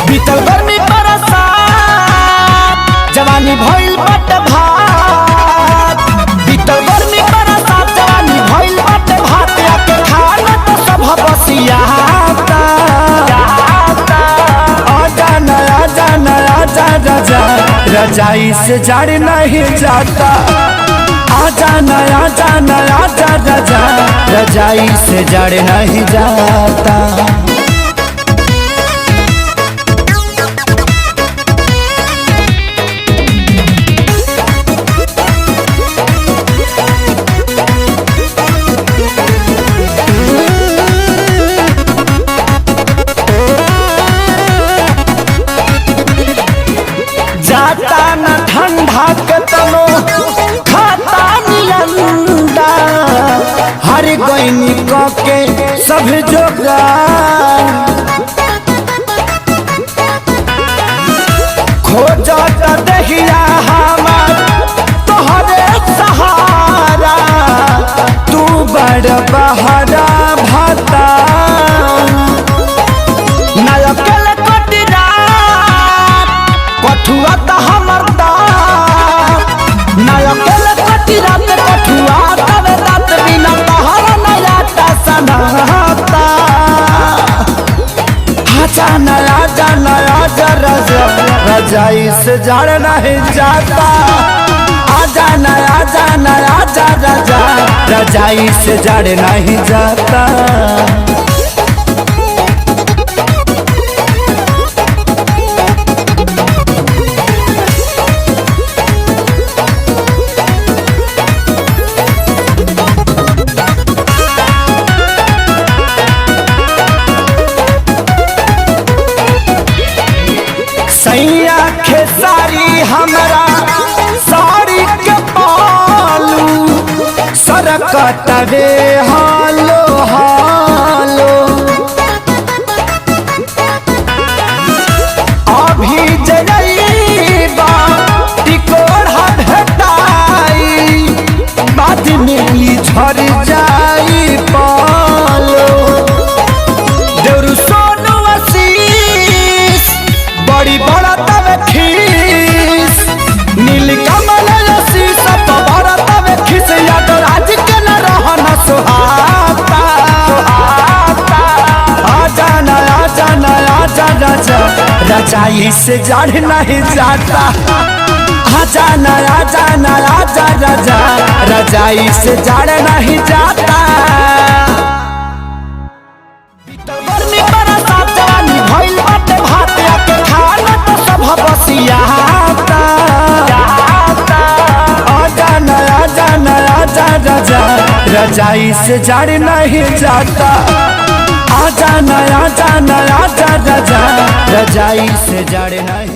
बीतल गर्मी बरसात जवानी भइल बट भात। बीतल गर्मी बरसात जवानी भइल बट भात। आके खाना तो सब बसियाता। आजा नया जा नया जा रजा रजाई से जड़ नहीं जाता। आजा नया जा नया जा रजा रजाई से जड़ नहीं जाता। जाता न ठंडा के तनो खाता नियंदा। हर गईनी के सब जोगार खोजत दहिया हमार तोहरे सहारा। तू बड़ बहरा भाता नायकल कटिरा कठुआ त हमर दात। नायकल कटिरा ते कठुआ तवे दात बिना तहरा नया ता सनाता। आजा नया जा नया जा रजा रजाई से जड़ नहीं जाता। आजा नया जा नया जा रजा रजाई से जड़ नहीं जाता। सैया खेसारी हमरा साड़ी के पालू सरकत रे हालो हालो। अभी जइबा टिकोड़ा भेटाई बाद में ई झड़ जाई पालो। देउरू सोनू आशीष बड़ी बड़ा तवे खीस। नील कमल आशीष बड़ा तवे खीस। याद राज के न रहना सुहाता। आजा नया जा नया जा रजा रजाई से जड़ नहीं जाता। आजा नया जा नया जा रजा रजाई से जड़ नहीं जाता। गर्मी बरसात जवानी भइल बट भात। आके खाना तो सब बसियाता। आजा नया जा नया जा रजा रजाई से जड़ नहीं जाता। आजा नया जा नया जा रजा रजाई से जड़ नहीं